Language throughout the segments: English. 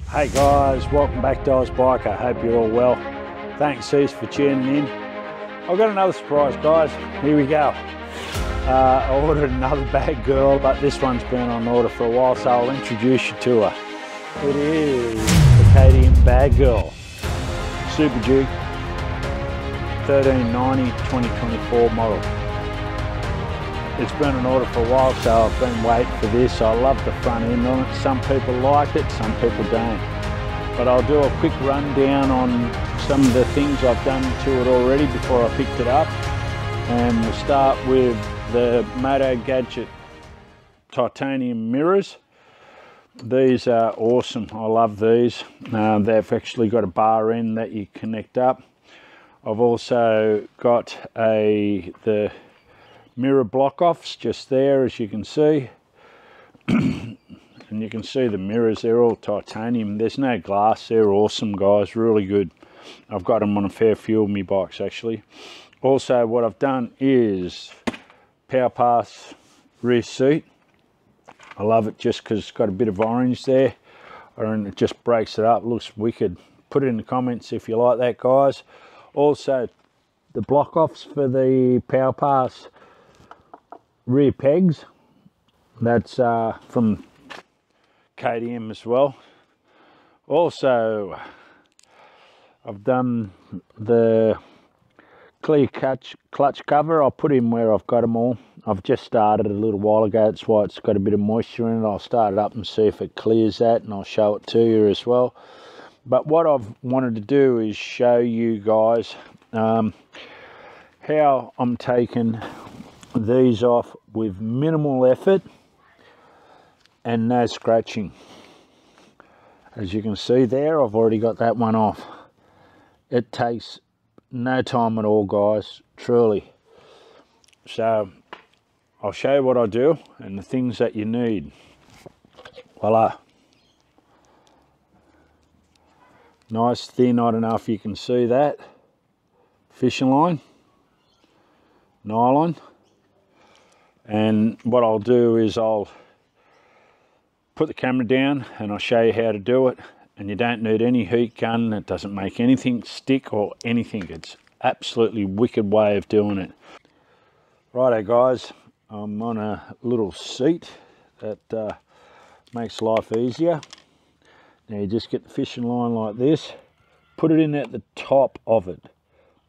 Hey guys, welcome back to Oz Biker. Hope you're all well. Thanks Cease for tuning in. I've got another surprise guys, here we go. I ordered another bad girl, but this one's been on order for a while, so I'll introduce you to her. It is the KTM bad girl, SUPERDUKE 1390 2024 model. It's been on order for a while, so I've been waiting for this. I love the front end on it. Some people like it, some people don't. But I'll do a quick rundown on some of the things I've done to it already before I picked it up. And we'll start with the Motogadget titanium mirrors. These are awesome. I love these. They've actually got a bar end that you connect up. I've also got the mirror block offs just there, as you can see. And you can see the mirrors, they're all titanium. There's no glass. They're awesome guys, really good. I've got them on a fair few of my bikes actually. Also what I've done is power pass rear seat. I love it just because it's got a bit of orange there, and it just breaks it up. It looks wicked. Put it in the comments if you like that guys. Also the block offs for the power pass rear pegs, that's from KTM as well. Also I've done the clear clutch cover. I'll put in where I've got them all. I've just started a little while ago, that's why it's got a bit of moisture in it. I'll start it up and see if it clears that, and I'll show it to you as well. But what I've wanted to do is show you guys how I'm taking these off with minimal effort and no scratching. As you can see there, I've already got that one off. It takes no time at all guys, truly. So I'll show you what I do and the things that you need. Voila. Nice thin, I don't know if you can see that, fishing line, nylon. And what I'll do is I'll put the camera down and I'll show you how to do it. And you don't need any heat gun. It doesn't make anything stick or anything. It's absolutely wicked way of doing it. Righto guys, I'm on a little seat that makes life easier. Now you just get the fishing line like this, put it in at the top of it,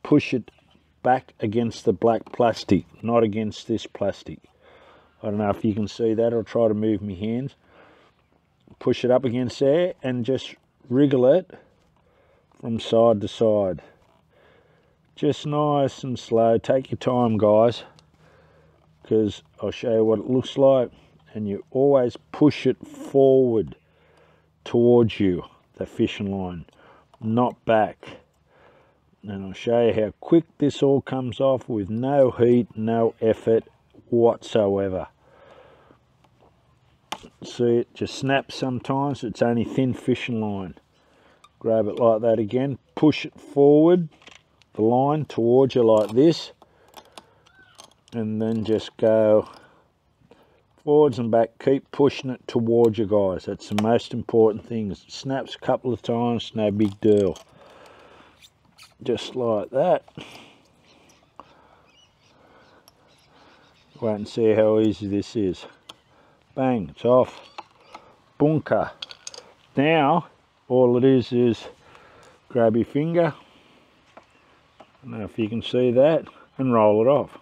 push it back against the black plastic, not against this plastic. I don't know if you can see that. I'll try to move my hands. Push it up against there and just wriggle it from side to side. Just nice and slow. Take your time guys, because I'll show you what it looks like. And you always push it forward towards you, the fishing line, not back. And I'll show you how quick this all comes off with no heat, no effort whatsoever. See, it just snaps sometimes. It's only thin fishing line. Grab it like that again, push it forward, the line towards you like this, and then just go forwards and back. Keep pushing it towards you guys. That's the most important thing. It snaps a couple of times, no big deal. Just like that. Wait and see how easy this is. Bang, it's off. Bunker. Now all it is grab your finger, I don't know if you can see that, and roll it off.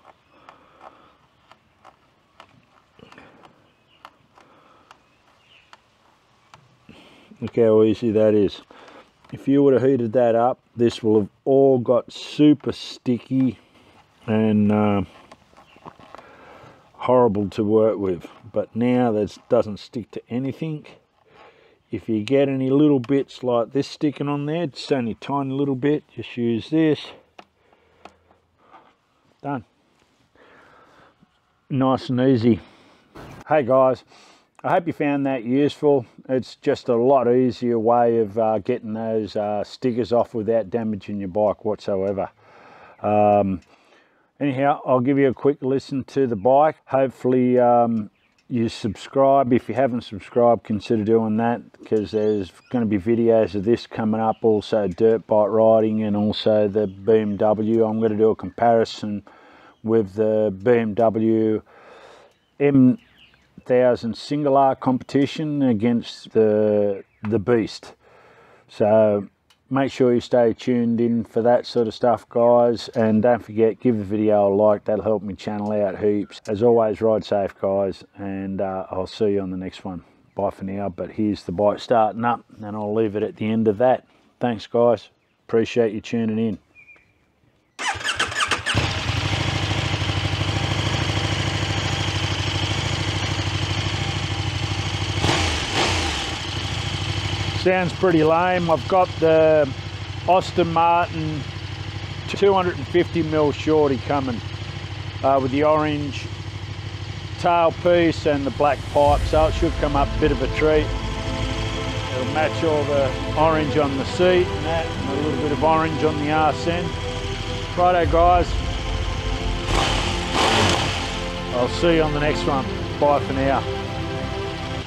Look how easy that is. If you would have heated that up, this will have all got super sticky and horrible to work with. But now that doesn't stick to anything. If you get any little bits like this sticking on there, it's only a tiny little bit, just use this. Done. Nice and easy. Hey guys, I hope you found that useful. It's just a lot easier way of getting those stickers off without damaging your bike whatsoever. Anyhow, I'll give you a quick listen to the bike. Hopefully you subscribe. If you haven't subscribed, consider doing that, because there's going to be videos of this coming up, also dirt bike riding and also the BMW. I'm going to do a comparison with the BMW M1000 single R competition against the Beast. So make sure you stay tuned in for that sort of stuff, guys, and don't forget, give the video a like. That'll help me channel out heaps. As always, ride safe, guys, and I'll see you on the next one. Bye for now, but here's the bike starting up, and I'll leave it at the end of that. Thanks, guys, appreciate you tuning in. Sounds pretty lame. I've got the Aston Martin 250mm shorty coming with the orange tailpiece and the black pipe, so it should come up a bit of a treat. It'll match all the orange on the seat and that, and a little bit of orange on the arse end. Righto, guys, I'll see you on the next one. Bye for now.